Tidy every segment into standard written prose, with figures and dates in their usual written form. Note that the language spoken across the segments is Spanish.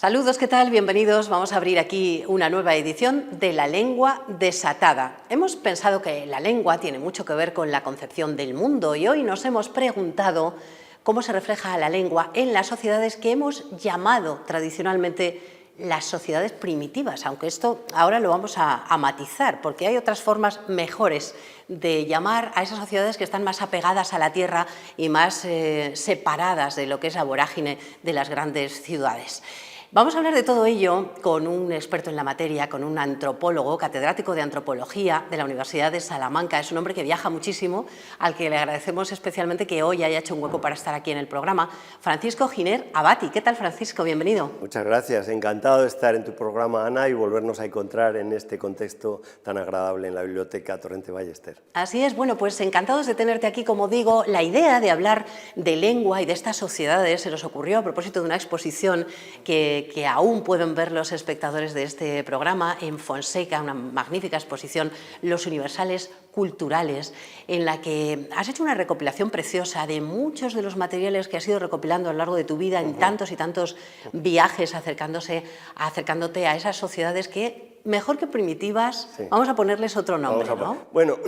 Saludos, ¿qué tal? Bienvenidos. Vamos a abrir aquí una nueva edición de La Lengua Desatada. Hemos pensado que la lengua tiene mucho que ver con la concepción del mundo y hoy nos hemos preguntado cómo se refleja la lengua en las sociedades que hemos llamado tradicionalmente las sociedades primitivas, aunque esto ahora lo vamos a matizar, porque hay otras formas mejores de llamar a esas sociedades que están más apegadas a la tierra y más separadas de lo que es la vorágine de las grandes ciudades. Vamos a hablar de todo ello con un experto en la materia, con un antropólogo, catedrático de antropología de la Universidad de Salamanca. Es un hombre que viaja muchísimo, al que le agradecemos especialmente que hoy haya hecho un hueco para estar aquí en el programa. Francisco Giner Abati. ¿Qué tal, Francisco? Bienvenido. Muchas gracias. Encantado de estar en tu programa, Ana, y volvernos a encontrar en este contexto tan agradable en la Biblioteca Torrente Ballester. Así es. Bueno, pues encantados de tenerte aquí. Como digo, la idea de hablar de lengua y de estas sociedades se nos ocurrió a propósito de una exposición que aún pueden ver los espectadores de este programa en Fonseca, una magnífica exposición, Los Universales Culturales, en la que has hecho una recopilación preciosa de muchos de los materiales que has ido recopilando a lo largo de tu vida en tantos y tantos viajes, acercándote a esas sociedades que, mejor que primitivas, sí, vamos a ponerles otro nombre, ¿no? Bueno,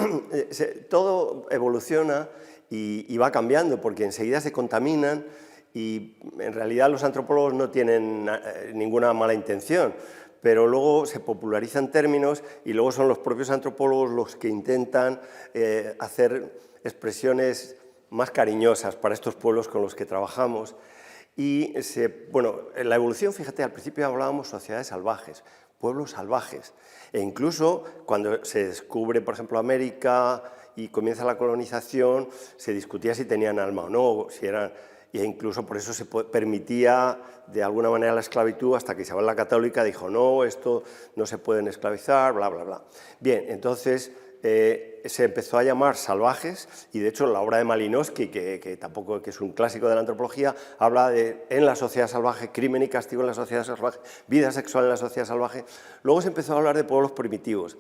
todo evoluciona y va cambiando, porque enseguida se contaminan. Y en realidad los antropólogos no tienen ninguna mala intención, pero luego se popularizan términos y luego son los propios antropólogos los que intentan hacer expresiones más cariñosas para estos pueblos con los que trabajamos. Y bueno, en la evolución, fíjate, al principio hablábamos sociedades salvajes, pueblos salvajes, e incluso cuando se descubre, por ejemplo, América y comienza la colonización, se discutía si tenían alma o no, si eran... E incluso por eso se permitía de alguna manera la esclavitud hasta que Isabel la Católica dijo no, esto no se pueden esclavizar, bla, bla, bla. Bien, entonces se empezó a llamar salvajes y de hecho la obra de Malinowski, que tampoco que es un clásico de la antropología, habla de en la sociedad salvaje, crimen y castigo en la sociedad salvaje, vida sexual en la sociedad salvaje. Luego se empezó a hablar de pueblos primitivos.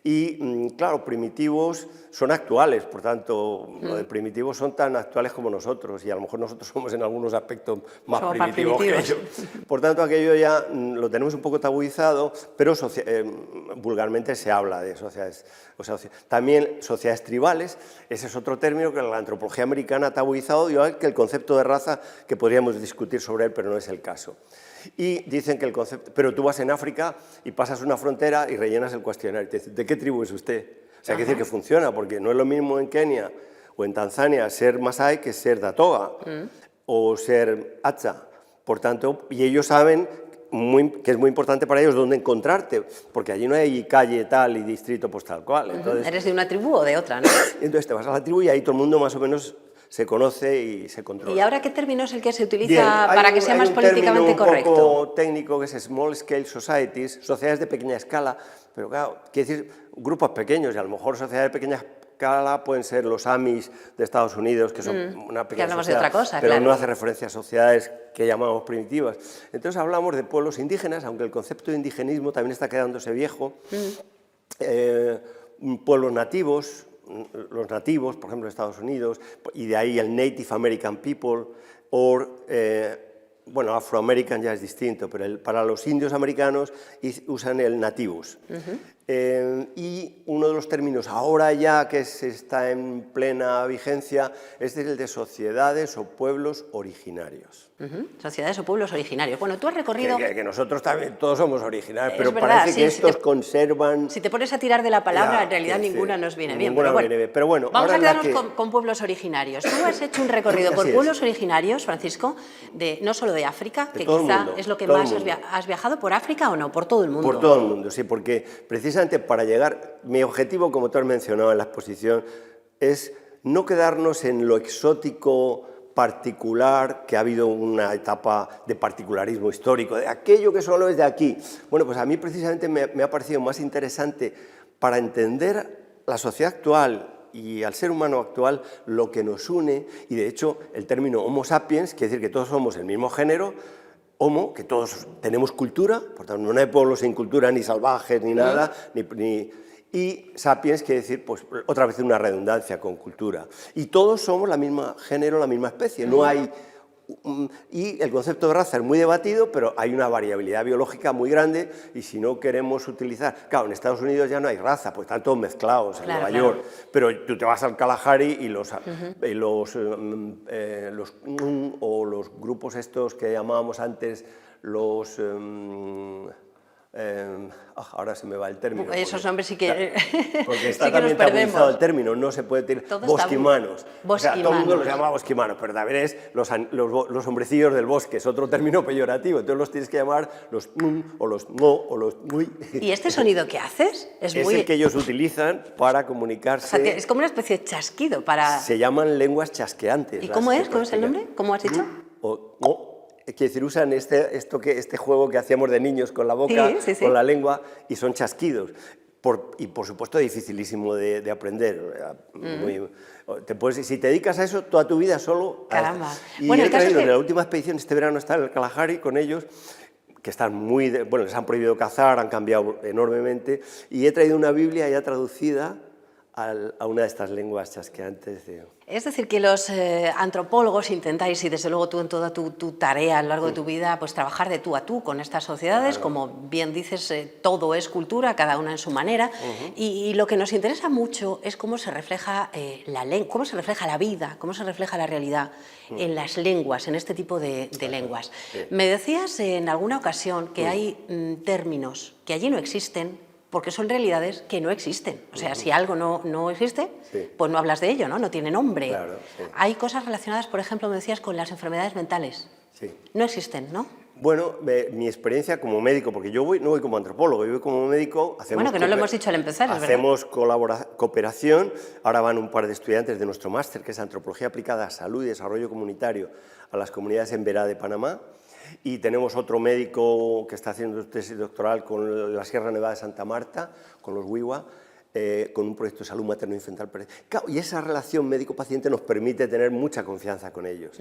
Y, claro, primitivos son actuales, por tanto, lo de primitivos son tan actuales como nosotros, y a lo mejor nosotros somos en algunos aspectos más primitivos que ellos. Por tanto, aquello ya lo tenemos un poco tabuizado, pero vulgarmente se habla de sociedades. O sea, también sociedades tribales, ese es otro término que la antropología americana ha tabuizado, igual que el concepto de raza, que podríamos discutir sobre él, pero no es el caso. Y dicen que el concepto, pero tú vas en África y pasas una frontera y rellenas el cuestionario y te dicen, ¿de qué tribu es usted? O sea, hay que decir que funciona, porque no es lo mismo en Kenia o en Tanzania ser Masái que ser Datoa o ser Hadza. Por tanto, y ellos saben que es muy importante para ellos dónde encontrarte, porque allí no hay calle tal y distrito pues tal cual. Entonces, ¿eres de una tribu o de otra, no? Entonces te vas a la tribu y ahí todo el mundo más o menos se conoce y se controla. ¿Y ahora qué término es el que se utiliza para que sea más políticamente correcto? Hay un término un poco técnico que es Small Scale Societies, sociedades de pequeña escala, pero claro, quiere decir grupos pequeños, y a lo mejor sociedades de pequeña escala pueden ser los Amish de Estados Unidos, que son una pequeña sociedad, de otra cosa, pero claro, no hace referencia a sociedades que llamamos primitivas. Entonces hablamos de pueblos indígenas, aunque el concepto de indigenismo también está quedándose viejo, pueblos nativos, los nativos, por ejemplo, de Estados Unidos, y de ahí el Native American People, o, bueno, Afro-American ya es distinto, pero para los indios americanos usan el nativus. Y uno de los términos ahora ya que está en plena vigencia es el de sociedades o pueblos originarios. Sociedades o pueblos originarios. Bueno, tú has recorrido... Que nosotros también, todos somos originarios, pero verdad, parece que estos conservan... Si te pones a tirar de la palabra, en realidad ninguna nos viene bien. Pero bueno, vamos a quedarnos con pueblos originarios. Tú has hecho un recorrido por pueblos originarios, Francisco, no solo de África, que quizá es lo que más has viajado. ¿Por África o no? ¿Por todo el mundo? Por todo el mundo, sí, porque precisamente para llegar... Mi objetivo, como tú has mencionado en la exposición, es no quedarnos en lo exótico particular, que ha habido una etapa de particularismo histórico, de aquello que solo es de aquí. Bueno, pues a mí precisamente me ha parecido más interesante para entender la sociedad actual y al ser humano actual lo que nos une, y de hecho el término Homo sapiens quiere decir que todos somos el mismo género, Homo, que todos tenemos cultura, por tanto no hay pueblos sin cultura, ni salvajes, ni nada, y sapiens quiere decir, pues otra vez una redundancia con cultura. Y todos somos la misma género, la misma especie, no hay Y el concepto de raza es muy debatido, pero hay una variabilidad biológica muy grande y si no queremos utilizar... Claro, en Estados Unidos ya no hay raza, pues están todos mezclados, en Nueva York, pero tú te vas al Kalahari y los o los grupos estos que llamábamos antes los... ahora se me va el término. Esos nombres sí que... Porque está sí que también nos perdemos. tabuzado el término, no se puede decir bosquimanos. O sea, todo el mundo los llama bosquimanos, pero también es los hombrecillos del bosque, es otro término peyorativo, entonces los tienes que llamar los o los no o los muy. ¿Y este sonido que haces? Es el que ellos utilizan para comunicarse. O sea, es como una especie de chasquido para... Se llaman lenguas chasqueantes. ¿Y cómo es? ¿Cómo es el nombre? ¿Cómo has dicho? O no. Quiere decir, usan este juego que hacíamos de niños con la boca, con la lengua, y son chasquidos. Y por supuesto dificilísimo de aprender. Si te dedicas a eso toda tu vida solo... Caramba. Y bueno, he traído en la última expedición, este verano está en el Kalahari con ellos, que están muy... bueno, les han prohibido cazar, han cambiado enormemente, y he traído una Biblia ya traducida a una de estas lenguas chasqueantes. Es decir, que los antropólogos intentáis, y desde luego tú en toda tu tarea a lo largo de tu vida, pues trabajar de tú a tú con estas sociedades, como bien dices, todo es cultura, cada una en su manera, y lo que nos interesa mucho es cómo se refleja cómo se refleja la vida, cómo se refleja la realidad en las lenguas, en este tipo de lenguas. Me decías en alguna ocasión que hay términos que allí no existen, porque son realidades que no existen. O sea, si algo no existe, pues no hablas de ello, ¿no? No tiene nombre. Claro, Hay cosas relacionadas, por ejemplo, me decías, con las enfermedades mentales. Sí. No existen, ¿no? Bueno, mi experiencia como médico, porque yo no voy como antropólogo, yo voy como médico... Bueno, que no lo hemos dicho al empezar, es verdad. Hacemos cooperación, ahora van un par de estudiantes de nuestro máster, que es Antropología Aplicada a Salud y Desarrollo Comunitario, a las comunidades en Verá de Panamá, y tenemos otro médico que está haciendo tesis doctoral con la Sierra Nevada de Santa Marta, con los Wiwa, con un proyecto de salud materno-infantil. Claro, y esa relación médico-paciente nos permite tener mucha confianza con ellos.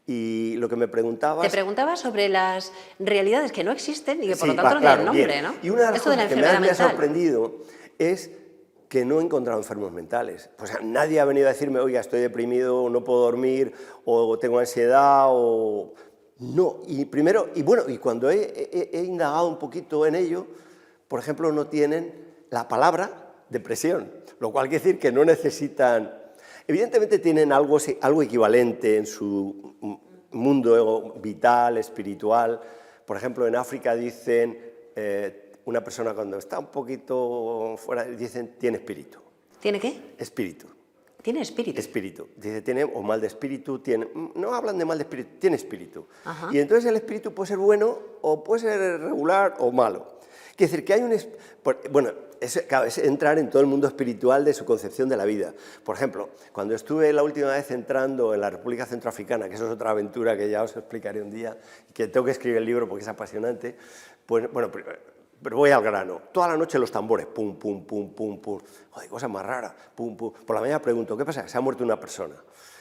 Y lo que me preguntabas... Te preguntaba sobre las realidades que no existen y que por lo tanto no tienen nombre, bien. ¿no? Y una de las cosas que me ha sorprendido es que no he encontrado enfermos mentales. O sea, nadie ha venido a decirme, oiga, estoy deprimido, no puedo dormir, o tengo ansiedad, o... No, y cuando he indagado un poquito en ello, por ejemplo, no tienen la palabra depresión, lo cual quiere decir que no necesitan... Evidentemente tienen algo equivalente en su mundo vital, espiritual. Por ejemplo, en África dicen, una persona cuando está un poquito fuera, dicen, tiene espíritu. ¿Tiene qué? Espíritu. ¿Tiene espíritu? Espíritu. Dice, tiene o mal de espíritu, tiene... No hablan de mal de espíritu, tiene espíritu. Ajá. Y entonces el espíritu puede ser bueno o puede ser regular o malo. Quiere decir que hay un... Bueno, es entrar en todo el mundo espiritual de su concepción de la vida. Por ejemplo, cuando estuve la última vez entrando en la República Centroafricana, que eso es otra aventura que ya os explicaré un día, que tengo que escribir el libro porque es apasionante, pues bueno... Pero voy al grano. Toda la noche los tambores, pum, pum, pum, pum, pum. Joder, cosa más rara, pum, pum. Por la mañana pregunto, ¿qué pasa? Se ha muerto una persona.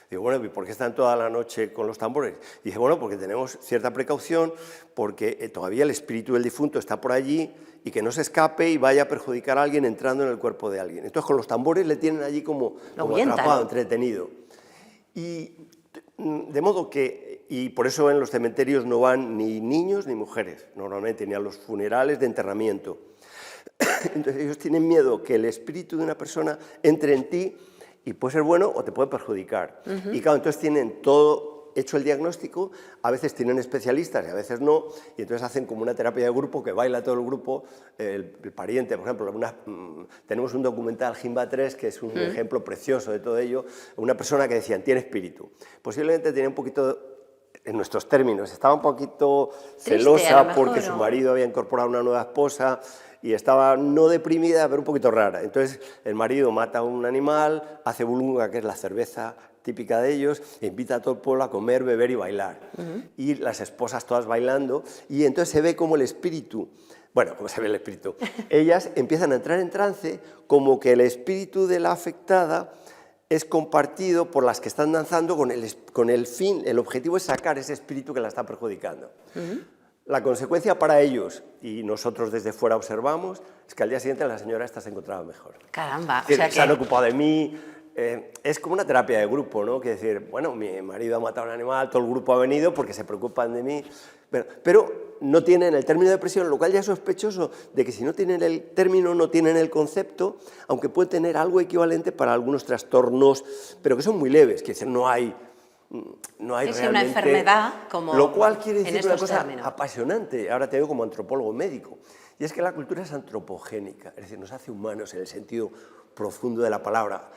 Digo, bueno, ¿y por qué están toda la noche con los tambores? Y dije, bueno, porque tenemos cierta precaución, porque todavía el espíritu del difunto está por allí y que no se escape y vaya a perjudicar a alguien entrando en el cuerpo de alguien. Entonces, con los tambores le tienen allí como atrapado, entretenido. Y de modo que... Y por eso en los cementerios no van ni niños ni mujeres, normalmente, ni a los funerales de enterramiento. Entonces ellos tienen miedo que el espíritu de una persona entre en ti y puede ser bueno o te puede perjudicar. Y claro, entonces tienen todo hecho el diagnóstico, a veces tienen especialistas y a veces no, y entonces hacen como una terapia de grupo que baila todo el grupo, el pariente, por ejemplo, tenemos un documental, Jimba 3, que es un ejemplo precioso de todo ello, una persona que decían, tiene espíritu. Posiblemente tenía un poquito... En nuestros términos, estaba un poquito celosa porque su marido había incorporado una nueva esposa y estaba no deprimida, pero un poquito rara. Entonces el marido mata a un animal, hace bulunga, que es la cerveza típica de ellos, e invita a todo el pueblo a comer, beber y bailar. Y las esposas todas bailando, y entonces se ve como el espíritu, bueno, como se ve el espíritu, ellas empiezan a entrar en trance como que el espíritu de la afectada es compartido por las que están danzando con el fin, el objetivo es sacar ese espíritu que la está perjudicando. La consecuencia para ellos, y nosotros desde fuera observamos, es que al día siguiente la señora esta se encontraba mejor. Caramba. Se han ocupado de mí, es como una terapia de grupo, ¿no? Que decir, bueno, mi marido ha matado a un animal, todo el grupo ha venido porque se preocupan de mí, pero no tienen el término de depresión, lo cual ya es sospechoso de que si no tienen el término, no tienen el concepto, aunque puede tener algo equivalente para algunos trastornos, pero que son muy leves, que decir, no hay es realmente... una enfermedad como Lo cual quiere en decir una estos cosa términos. apasionante, ahora te digo como antropólogo médico, y es que la cultura es antropogénica, es decir, nos hace humanos en el sentido profundo de la palabra,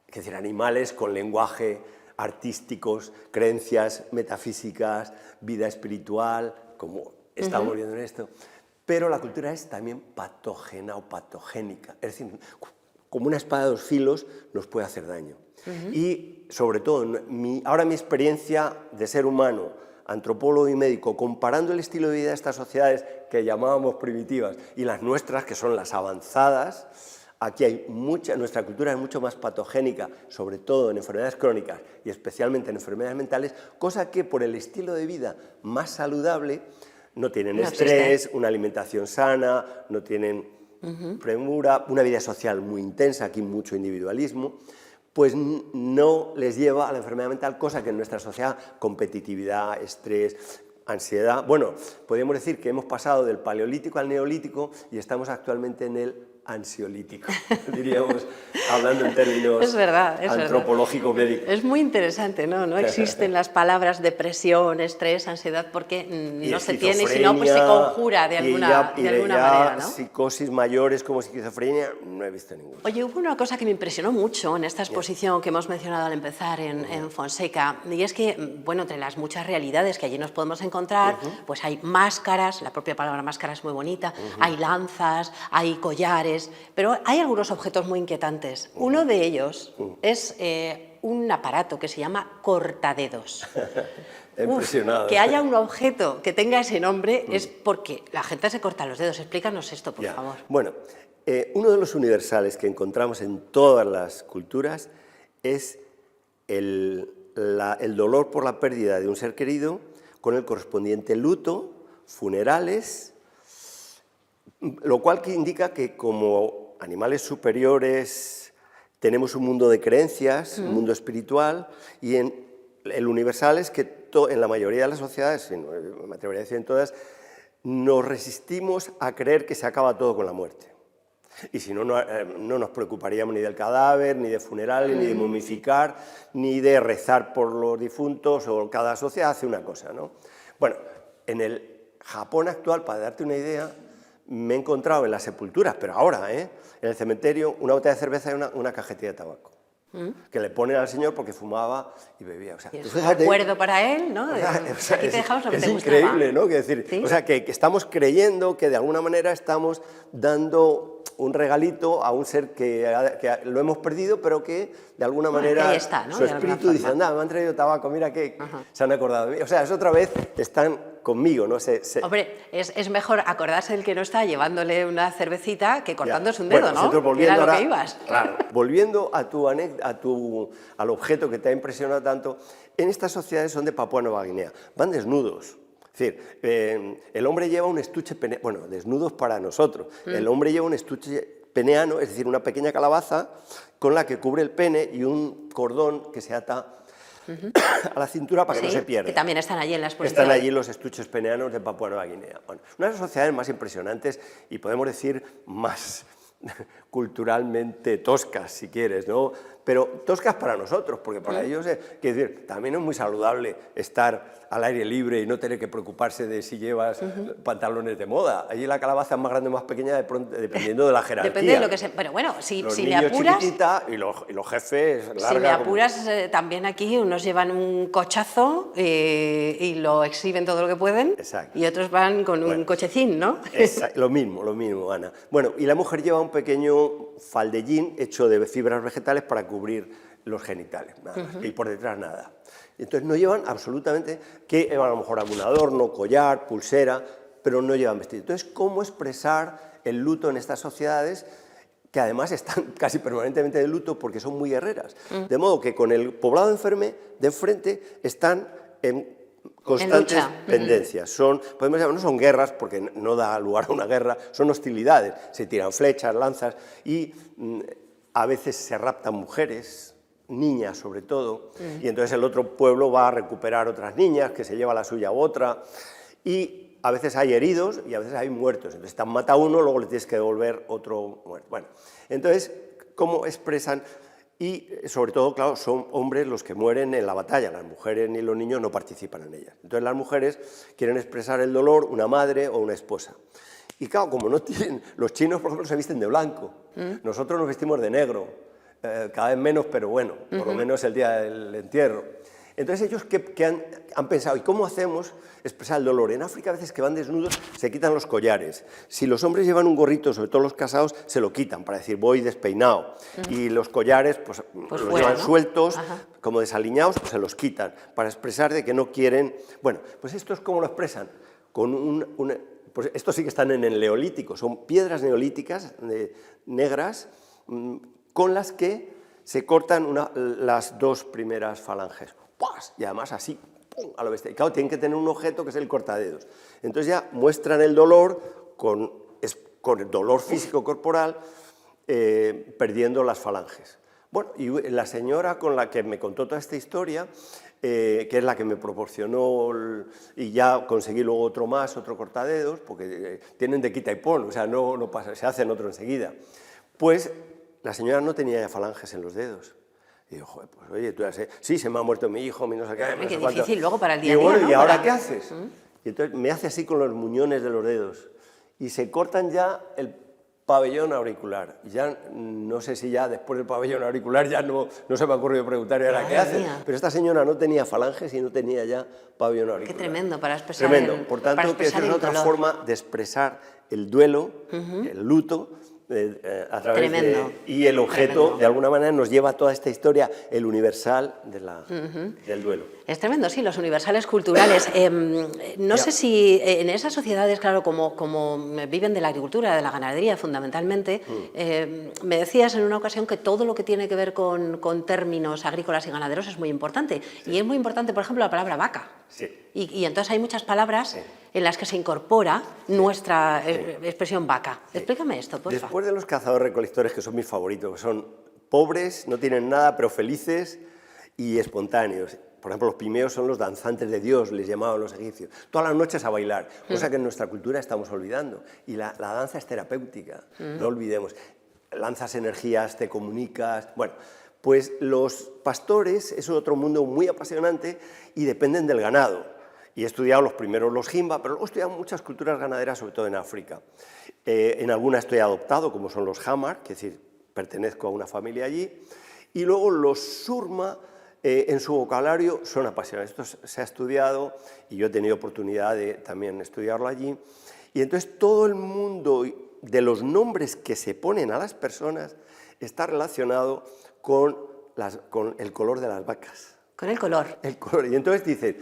es decir, animales con lenguaje, artísticos, creencias metafísicas, vida espiritual, como estamos viendo en esto, pero la cultura es también patógena o patogénica, es decir, como una espada de dos filos nos puede hacer daño. Y sobre todo, ahora mi experiencia de ser humano, antropólogo y médico, comparando el estilo de vida de estas sociedades que llamábamos primitivas y las nuestras, que son las avanzadas, aquí hay nuestra cultura es mucho más patogénica, sobre todo en enfermedades crónicas y especialmente en enfermedades mentales, cosa que por el estilo de vida más saludable no tienen estrés, una alimentación sana, no tienen premura, una vida social muy intensa, aquí mucho individualismo, pues no les lleva a la enfermedad mental, cosa que en nuestra sociedad, competitividad, estrés, ansiedad, bueno, podríamos decir que hemos pasado del paleolítico al neolítico y estamos actualmente en el ansiolítico, diríamos, hablando en términos es verdad. antropológicos médicos. Es muy interesante, ¿no? No existen las palabras depresión, estrés, ansiedad, porque no se tiene, y si no, pues se conjura de alguna manera, ¿no? Psicosis mayores como esquizofrenia, no he visto ninguna. Oye, hubo una cosa que me impresionó mucho en esta exposición que hemos mencionado al empezar en Fonseca, y es que, bueno, entre las muchas realidades que allí nos podemos encontrar, pues hay máscaras, la propia palabra máscara es muy bonita, hay lanzas, hay collares, pero hay algunos objetos muy inquietantes. Uno de ellos es un aparato que se llama cortadedos. Impresionado. Que haya un objeto que tenga ese nombre es porque la gente se corta los dedos. Explícanos esto, por favor. Bueno, uno de los universales que encontramos en todas las culturas es el dolor por la pérdida de un ser querido con el correspondiente luto, funerales, lo cual indica que como animales superiores tenemos un mundo de creencias, un mundo espiritual, y el universal es que en la mayoría de las sociedades, me atrevería a decir en todas, nos resistimos a creer que se acaba todo con la muerte. Y si no, no nos preocuparíamos ni del cadáver, ni de funerales, ni de momificar, ni de rezar por los difuntos, o cada sociedad hace una cosa, ¿no? Bueno, en el Japón actual, para darte una idea, me he encontrado en las sepulturas, pero ahora, en el cementerio, una botella de cerveza y una cajetilla de tabaco. Que le ponen al señor porque fumaba y bebía. O sea, y es un recuerdo para él, ¿no? Aquí te dejamos lo que te gustaba. Es increíble, ¿no? Decir, ¿sí? O sea, que estamos creyendo que de alguna manera estamos dando un regalito a un ser que lo hemos perdido, pero que de alguna manera ahí está, ¿no? Su espíritu dice, anda, me han traído tabaco, mira que se han acordado de mí. O sea, es otra vez, están conmigo, ¿no? Hombre, es mejor acordarse del que no está llevándole una cervecita que cortándose un dedo, bueno, ¿no? Era lo que ibas. Claro, volviendo al objeto que te ha impresionado tanto, en estas sociedades son de Papúa Nueva Guinea, van desnudos. Es decir, el hombre lleva un estuche peneano, bueno, desnudos para nosotros, el hombre lleva un estuche peneano, es decir, una pequeña calabaza con la que cubre el pene y un cordón que se ata a la cintura para que no se pierda. Que también están allí en la exposición. Están allí los estuches peneanos de Papúa Nueva Guinea. Bueno, una de las sociedades más impresionantes y podemos decir más culturalmente toscas, si quieres, ¿no? Pero toscas para nosotros, porque para ellos quiero decir, también es muy saludable estar al aire libre y no tener que preocuparse de si llevas pantalones de moda. Allí la calabaza es más grande o más pequeña dependiendo de la jerarquía. Depende de lo que se... Pero bueno, si me apuras... Y los jefes... Si me apuras, también aquí unos llevan un cochazo y lo exhiben todo lo que pueden. Exacto. Y otros van con un cochecín, ¿no? Lo mismo, Ana. Bueno, y la mujer lleva un pequeño faldellín hecho de fibras vegetales para cubrir los genitales, nada más, y por detrás nada. Entonces no llevan absolutamente, que a lo mejor algún adorno, collar, pulsera, pero no llevan vestido. Entonces, ¿cómo expresar el luto en estas sociedades que además están casi permanentemente de luto porque son muy guerreras? De modo que con el poblado de enfrente están en constantes pendencias. Podemos llamar, no son guerras porque no da lugar a una guerra, son hostilidades. Se tiran flechas, lanzas y a veces se raptan mujeres niñas sobre todo, y entonces el otro pueblo va a recuperar otras niñas, que se lleva la suya u otra, y a veces hay heridos y a veces hay muertos. Entonces te han matado uno, luego le tienes que devolver otro muerto. Bueno, entonces, ¿cómo expresan? Y sobre todo, claro, son hombres los que mueren en la batalla, las mujeres ni los niños no participan en ella. Entonces las mujeres quieren expresar el dolor, una madre o una esposa. Y claro, como no tienen, los chinos, por ejemplo, se visten de blanco, nosotros nos vestimos de negro, cada vez menos, pero bueno, por lo menos el día del entierro. Entonces ellos que han pensado, ¿y cómo hacemos expresar el dolor? En África a veces que van desnudos se quitan los collares. Si los hombres llevan un gorrito, sobre todo los casados, se lo quitan para decir voy despeinado. Y los collares pues los fuera, llevan ¿no? sueltos, como desaliñados, pues se los quitan para expresar de que no quieren... Bueno, pues esto es como lo expresan, con pues esto sí que están en el neolítico, son piedras neolíticas negras con las que se cortan las dos primeras falanges. ¡Puas! Y además así, ¡pum!, a lo bestia. Y claro, tienen que tener un objeto que es el cortadedos. Entonces ya muestran el dolor con el dolor físico corporal, perdiendo las falanges. Bueno, y la señora con la que me contó toda esta historia, que es la que me proporcionó, y ya conseguí luego otro cortadedos, porque tienen de quita y pon, o sea, no pasa, se hacen otro enseguida. Pues la señora no tenía ya falanges en los dedos. Y digo, joder, pues oye, tú ya sé, sí, se me ha muerto mi hijo, mi no sé qué. Qué difícil luego para el día a día. Y día, bueno, ¿no? ¿y ahora qué haces? Y entonces me hace así con los muñones de los dedos. Y se cortan ya el pabellón auricular. Y ya no sé si ya después del pabellón auricular ya no se me ha ocurrido preguntar, ¿y ahora qué haces? Pero esta señora no tenía falanges y no tenía ya pabellón auricular. Qué tremendo para expresar Tremendo. Por tanto, que esa es otra forma de expresar el duelo, el luto, a través y el objeto, de alguna manera, nos lleva a toda esta historia, el universal del duelo. Es tremendo, sí, los universales culturales. No sé si en esas sociedades, claro, como viven de la agricultura, de la ganadería fundamentalmente, me decías en una ocasión que todo lo que tiene que ver con términos agrícolas y ganaderos es muy importante. Sí. Y es muy importante, por ejemplo, la palabra vaca. Sí. Y entonces hay muchas palabras en las que se incorpora nuestra expresión vaca. Explícame esto, por favor. Después de los cazadores-recolectores, que son mis favoritos, que son pobres, no tienen nada, pero felices y espontáneos. Por ejemplo, los pimeos son los danzantes de Dios, les llamaban los egipcios. Todas las noches a bailar, cosa que en nuestra cultura estamos olvidando. Y la danza es terapéutica, no olvidemos. Lanzas energías, te comunicas... Bueno, pues los pastores es otro mundo muy apasionante y dependen del ganado. Y he estudiado los primeros los Jimba, pero luego he estudiado muchas culturas ganaderas, sobre todo en África. En algunas estoy adoptado, como son los Hamar, que es decir, pertenezco a una familia allí. Y luego los Surma, en su vocabulario, son apasionantes. Esto se ha estudiado y yo he tenido oportunidad de también estudiarlo allí. Y entonces todo el mundo de los nombres que se ponen a las personas está relacionado con el color de las vacas. Con el color. El color. Y entonces dicen,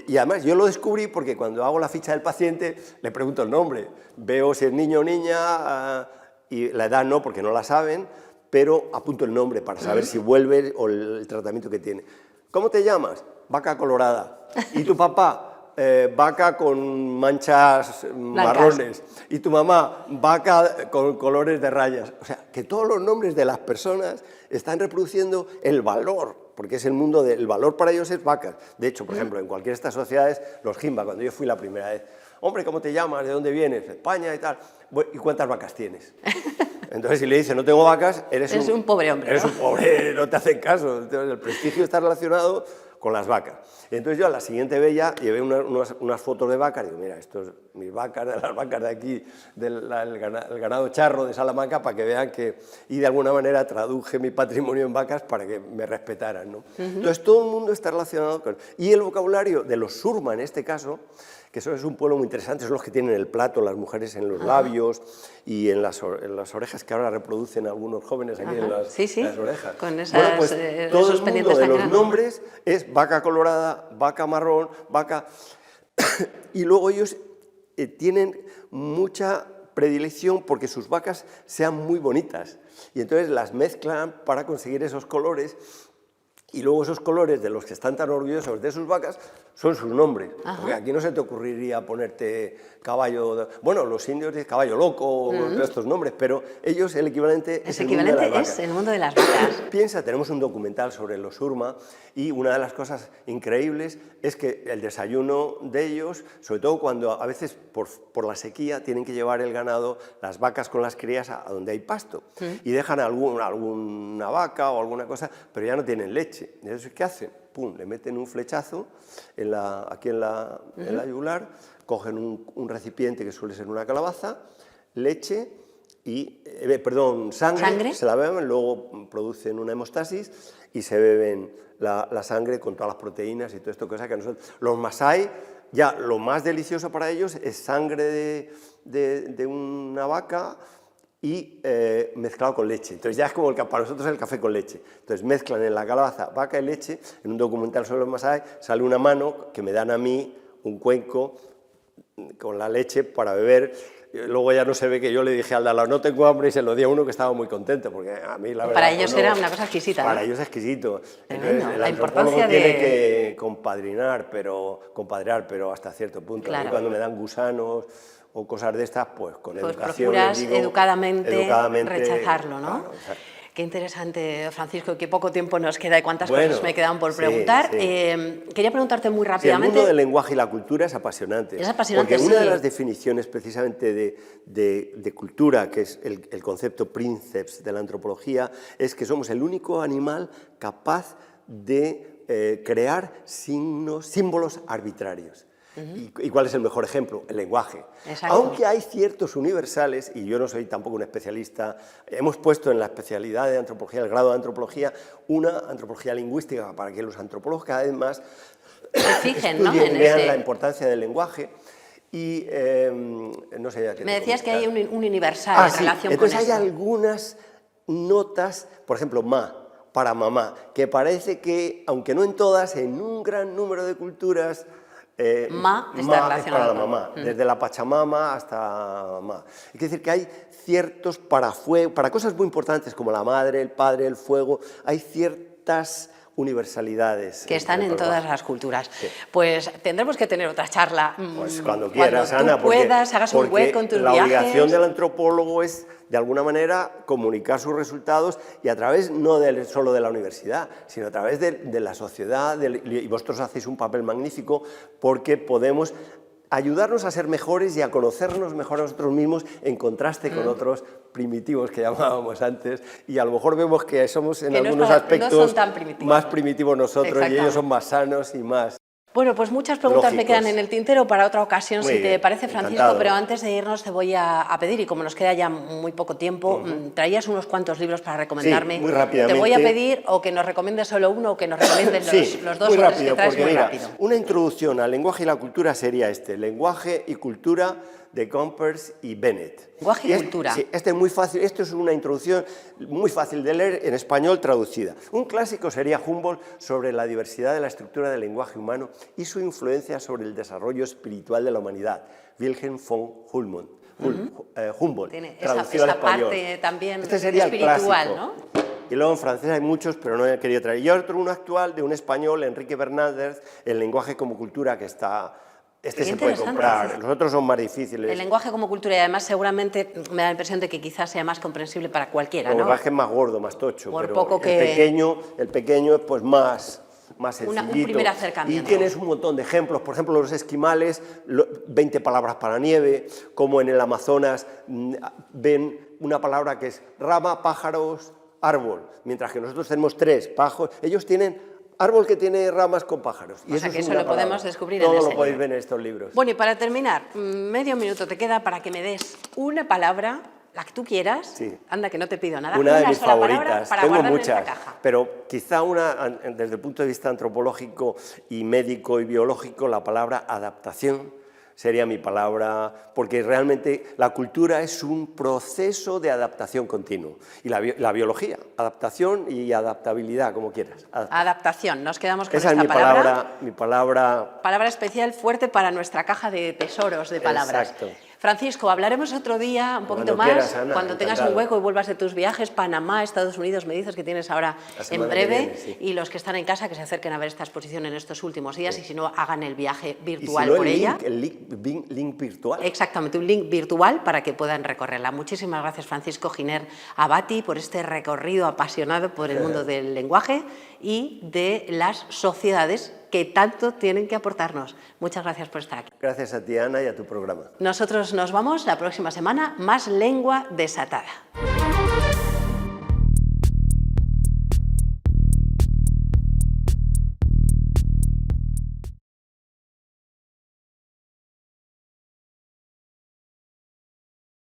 y además yo lo descubrí porque cuando hago la ficha del paciente le pregunto el nombre. Veo si es niño o niña, y la edad no, porque no la saben, pero apunto el nombre para saber si vuelve o el tratamiento que tiene. ¿Cómo te llamas? Vaca colorada. ¿Y tu papá? Vaca con manchas marrones. Y tu mamá, vaca con colores de rayas. O sea, que todos los nombres de las personas están reproduciendo el valor, porque es el mundo del valor para ellos es vacas. De hecho, por ejemplo, en cualquiera de estas sociedades, los Jimba, cuando yo fui la primera vez, hombre, ¿cómo te llamas? ¿De dónde vienes? De España y tal. ¿Y cuántas vacas tienes? Entonces, si le dices, no tengo vacas, eres un pobre hombre. Eres un pobre, no te hacen caso. Entonces, el prestigio está relacionado con las vacas. Y entonces yo a la siguiente vez ya llevé unas fotos de vacas y digo, mira, esto es mis vacas, de las vacas de aquí, el ganado charro de Salamanca, para que vean que... Y de alguna manera traduje mi patrimonio en vacas para que me respetaran, ¿no? Entonces todo el mundo está relacionado con... Y el vocabulario de los Surma, en este caso, que eso es un pueblo muy interesante, son los que tienen el plato, las mujeres en los labios y en las orejas, que ahora reproducen algunos jóvenes aquí en las orejas. Con esas, bueno, pues todo el mundo de los nombres es vaca colorada, vaca marrón, vaca... y luego ellos tienen mucha predilección porque sus vacas sean muy bonitas y entonces las mezclan para conseguir esos colores Y luego esos colores de los que están tan orgullosos de sus vacas son sus nombres. Ajá. Porque aquí no se te ocurriría ponerte caballo... Bueno, los indios dicen caballo loco, todos estos nombres, pero ellos el equivalente es el mundo de las vacas. Es el mundo de las vacas. Piensa, tenemos un documental sobre los Surma y una de las cosas increíbles es que el desayuno de ellos, sobre todo cuando a veces por la sequía tienen que llevar el ganado, las vacas con las crías a donde hay pasto y dejan alguna vaca o alguna cosa, pero ya no tienen leche. Entonces, ¿qué hacen? Pum, le meten un flechazo aquí en la yugular, cogen un recipiente que suele ser una calabaza, leche y, sangre, se la beben, luego producen una hemostasis y se beben la sangre con todas las proteínas y todo esto, cosa que a nosotros, los masái, ya lo más delicioso para ellos es sangre de una vaca y mezclado con leche. Entonces ya es como para nosotros el café con leche. Entonces mezclan en la calabaza vaca y leche. En un documental sobre los masái sale una mano que me dan a mí un cuenco con la leche para beber. Luego ya no se ve que yo le dije al de al lado, no tengo hambre, y se lo di a uno que estaba muy contento, porque a mí la verdad... Para ellos era una cosa exquisita, Para ¿no? ellos es exquisito. Tremendo. Entonces, el La antropólogo importancia tiene de... que compadrear, pero hasta cierto punto. Claro. Y cuando me dan gusanos o cosas de estas, pues con educación procuras les digo, educadamente rechazarlo, ¿no? Claro, exacto. Qué interesante, Francisco, qué poco tiempo nos queda y cuántas Bueno, cosas me quedan por preguntar. sí. Quería preguntarte muy Sí, el rápidamente... mundo del lenguaje y la cultura es apasionante. Es apasionante, porque una sí. de las definiciones precisamente de cultura, que es el concepto princeps de la antropología, es que somos el único animal capaz de crear símbolos arbitrarios. ¿Y cuál es el mejor ejemplo? El lenguaje. Exacto. Aunque hay ciertos universales, y yo no soy tampoco un especialista, hemos puesto en la especialidad de antropología, el grado de antropología, una antropología lingüística para que los antropólogos cada vez más se fijen, ¿no? estudien, vean la importancia del lenguaje. Y no sé ya qué Me te decías que hay comentar. un universal en Sí. relación Entonces con hay esto. algunas notas, por ejemplo, para mamá, que parece que, aunque no en todas, en un gran número de culturas, Ma está es relacionado para la con- mamá, desde la Pachamama hasta ma. Es decir, que hay ciertos para cosas muy importantes como la madre, el padre, el fuego, hay ciertas universalidades. Que están en todas las culturas. Sí. Pues tendremos que tener otra charla. Pues cuando quieras, Ana, tú puedas, hagas un porque hueco en tus la viajes. obligación del antropólogo es, de alguna manera, comunicar sus resultados y a través no solo de la universidad, sino a través de la sociedad, y vosotros hacéis un papel magnífico porque podemos ayudarnos a ser mejores y a conocernos mejor a nosotros mismos en contraste con otros primitivos que llamábamos antes, y a lo mejor vemos que somos en Que no algunos no aspectos son tan primitivos. más primitivos nosotros y Exactamente. ellos son más sanos y más... Bueno, pues muchas preguntas me lógicos. quedan en el tintero para otra ocasión, Muy si te bien, parece, Francisco, encantado. pero antes de irnos te voy a pedir, y como nos queda ya muy poco tiempo, traías unos cuantos libros para recomendarme. Sí, muy rápidamente. Te voy a pedir o que nos recomiendes solo uno o que nos recomiendes Sí, los dos muy o tres rápido, que traes porque muy mira, rápido. una introducción al lenguaje y la cultura sería Lenguaje y cultura de Gompers y Bennett. Lenguaje y cultura. Sí, este es muy fácil, esto es una introducción muy fácil de leer en español traducida. Un clásico sería Humboldt sobre la diversidad de la estructura del lenguaje humano y su influencia sobre el desarrollo espiritual de la humanidad. Wilhelm von Humboldt, Tiene traducido al esa español. parte también Este sería espiritual, el clásico. ¿no? Y luego en francés hay muchos, pero no he querido traer. Y otro, uno actual, de un español, Enrique Bernández, El lenguaje como cultura, que está... Este Qué se puede interesante. comprar, los otros son más difíciles. El lenguaje como cultura, y además seguramente me da la impresión de que quizás sea más comprensible para cualquiera, El ¿no? lenguaje es más gordo, más tocho, Por pero poco que- el pequeño es pues más sencillito. un primer acercamiento. Y tienes un montón de ejemplos, por ejemplo, los esquimales, 20 palabras para nieve, como en el Amazonas ven una palabra que es rama, pájaros, árbol, mientras que nosotros tenemos 3, pájaros, ellos tienen árbol que tiene ramas con pájaros. Y O sea, eso que es eso una lo podemos palabra. descubrir en Todo ese lo podéis libro. ver en estos libros. Bueno, y para terminar, medio minuto te queda para que me des una palabra, la que tú quieras. Sí. Anda, que no te pido nada. Una de mis sola palabra favoritas, para tengo guardar en muchas, esta caja. pero quizá una, desde el punto de vista antropológico y médico y biológico, la palabra adaptación sería mi palabra, porque realmente la cultura es un proceso de adaptación continuo. Y la biología, adaptación y adaptabilidad, como quieras. Adaptación, nos quedamos con Esa esta es palabra. mi palabra... Palabra especial fuerte para nuestra caja de tesoros de palabras. Exacto. Francisco, hablaremos otro día, un poquito Cuando más, quieras, Ana, cuando tengas un encantado. hueco y vuelvas de tus viajes, Panamá, Estados Unidos, me dices que tienes ahora La en semana que breve, viene, sí. y los que están en casa que se acerquen a ver esta exposición en estos últimos días, y si no, hagan el viaje Y virtual si no, por ella. el link virtual. Exactamente, un link virtual para que puedan recorrerla. Muchísimas gracias, Francisco Giner Abati, por este recorrido apasionado por el mundo del lenguaje y de las sociedades que tanto tienen que aportarnos. Muchas gracias por estar aquí. Gracias a ti, Ana, y a tu programa. Nosotros nos vamos la próxima semana, más lengua desatada.